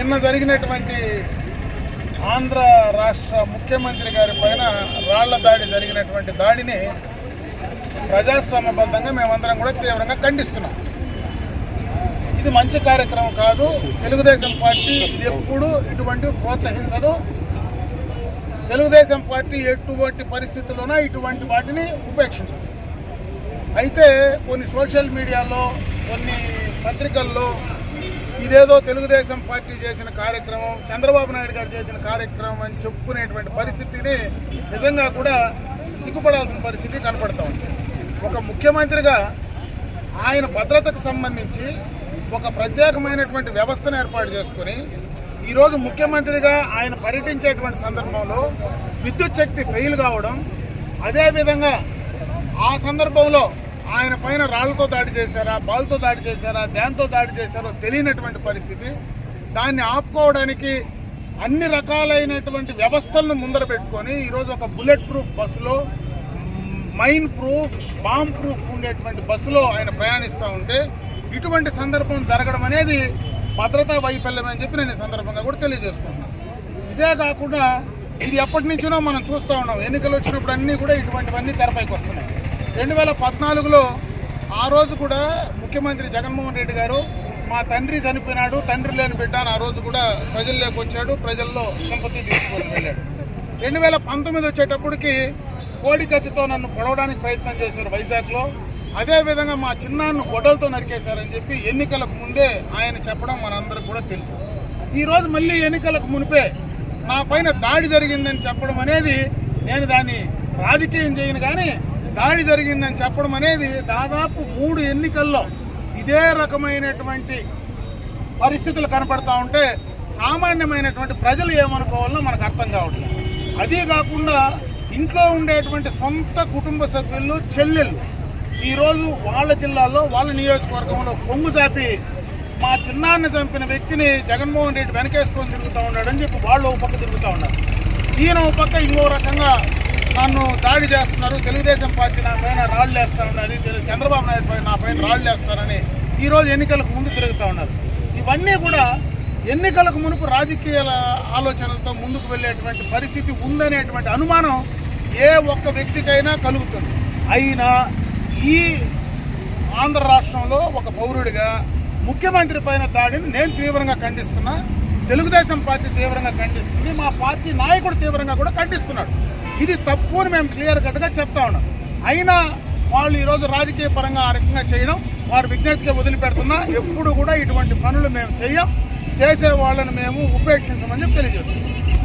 నిన్న జరిగినటువంటి ఆంధ్ర రాష్ట్ర ముఖ్యమంత్రి గారి పైన రాళ్ల దాడి జరిగినటువంటి దాడిని ప్రజాస్వామ్యబద్ధంగా మేమందరం కూడా తీవ్రంగా ఖండిస్తున్నాం. ఇది మంచి కార్యక్రమం కాదు. తెలుగుదేశం పార్టీ ఇది ఎప్పుడూ ఇటువంటివి ప్రోత్సహించదు. తెలుగుదేశం పార్టీ ఎటువంటి పరిస్థితుల్లోనూ ఇటువంటి వాటిని ఉపేక్షించదు. అయితే కొన్ని సోషల్ మీడియాలో కొన్ని పత్రికల్లో ఇదేదో తెలుగుదేశం పార్టీ చేసిన కార్యక్రమం, చంద్రబాబు నాయుడు గారు చేసిన కార్యక్రమం అని చెప్పుకునేటువంటి పరిస్థితిని నిజంగా కూడా సిగ్గుపడాల్సిన పరిస్థితి కనపడుతూ ఉంది. ఒక ముఖ్యమంత్రిగా ఆయన భద్రతకు సంబంధించి ఒక ప్రత్యేకమైనటువంటి వ్యవస్థను ఏర్పాటు చేసుకుని ఈరోజు ముఖ్యమంత్రిగా ఆయన పర్యటించేటువంటి సందర్భంలో విద్యుత్ శక్తి ఫెయిల్ కావడం, అదేవిధంగా ఆ సందర్భంలో ఆయన పైన రాళ్లతో దాడి చేశారా, బాల్తో దాడి చేశారా, దేంతో దాడి చేశారో తెలియనటువంటి పరిస్థితి. దాన్ని ఆపుకోవడానికి అన్ని రకాలైనటువంటి వ్యవస్థలను ముందర పెట్టుకొని ఈరోజు ఒక బుల్లెట్ ప్రూఫ్ బస్సులో, మైన్ ప్రూఫ్, బాంబ్ ప్రూఫ్ ఉండేటువంటి బస్సులో ఆయన ప్రయాణిస్తూ ఉంటే ఇటువంటి సందర్భం జరగడం అనేది భద్రతా వైఫల్యం అని చెప్పి నేను ఈ సందర్భంగా కూడా తెలియజేసుకుంటున్నాను. ఇదే కాకుండా ఇది ఎప్పటి నుంచినో మనం చూస్తూ ఉన్నాం. ఎన్నికలు వచ్చినప్పుడు అన్నీ కూడా ఇటువంటివన్నీ తెరపైకి వస్తున్నాయి. 2014లో ఆ రోజు కూడా ముఖ్యమంత్రి జగన్మోహన్ రెడ్డి గారు మా తండ్రి చనిపోయినాడు, తండ్రి లేని బిడ్డ అని ఆ రోజు కూడా ప్రజల్లోకి వచ్చాడు, ప్రజల్లో సింపతి తీసుకొని వెళ్ళాడు. 2019 వచ్చేటప్పటికి కోడికత్తితో నన్ను పొడవడానికి ప్రయత్నం చేశారు వైజాగ్లో. అదేవిధంగా మా చిన్నాన్ని గొడ్డలతో నరికేశారని చెప్పి ఎన్నికలకు ముందే ఆయన చెప్పడం మనందరికి కూడా తెలుసు. ఈరోజు మళ్ళీ ఎన్నికలకు మునిపే నా పైన దాడి జరిగిందని చెప్పడం అనేది, నేను దాన్ని రాజకీయం చేయను కానీ దాడి జరిగిందని చెప్పడం అనేది దాదాపు 3 ఎన్నికల్లో ఇదే రకమైనటువంటి పరిస్థితులు కనపడతా ఉంటే సామాన్యమైనటువంటి ప్రజలు ఏమనుకోవాలో మనకు అర్థం కావట్లేదు. అదే కాకుండా ఇంట్లో ఉండేటువంటి సొంత కుటుంబ సభ్యులు, చెల్లెళ్ళు ఈరోజు వాళ్ళ జిల్లాలో, వాళ్ళ నియోజకవర్గంలో కొంగు చాపి మా చిన్నాన్ని చంపిన వ్యక్తిని జగన్మోహన్ రెడ్డి వెనకేసుకొని తిరుగుతూ ఉన్నాడని చెప్పి వాళ్ళు ఒక పక్క తిరుగుతూ ఉన్నారు. ఈయన ఒక పక్క ఇంకో రకంగా నన్ను దాడి చేస్తున్నారు, తెలుగుదేశం పార్టీ నా పైన రాళ్ళు వేస్తూ ఉన్నది, చంద్రబాబు నాయుడు పైన నా పైన రాళ్ళు వేస్తారని ఈరోజు ఎన్నికలకు ముందు తిరుగుతూ ఉన్నారు. ఇవన్నీ కూడా ఎన్నికలకు మునుపు రాజకీయ ఆలోచనలతో ముందుకు వెళ్ళేటువంటి పరిస్థితి ఉందనేటువంటి అనుమానం ఏ ఒక్క వ్యక్తికైనా కలుగుతుంది. అయినా ఈ ఆంధ్ర రాష్ట్రంలో ఒక పౌరుడిగా ముఖ్యమంత్రి పైన దాడిని నేను తీవ్రంగా ఖండిస్తున్నా, తెలుగుదేశం పార్టీ తీవ్రంగా ఖండిస్తుంది, మా పార్టీ నాయకుడు తీవ్రంగా కూడా ఖండిస్తున్నాడు. ఇది తప్పు అని మేము క్లియర్ కట్గా చెప్తా ఉన్నాం. అయినా వాళ్ళు ఈరోజు రాజకీయ పరంగా ఆ రకంగా చేయడం వారు విజ్ఞప్తిగా వదిలిపెడుతున్నా. ఎప్పుడు కూడా ఇటువంటి పనులు మేము చేసే వాళ్ళని మేము ఉపేక్షించమని చెప్పి తెలియజేస్తున్నాం.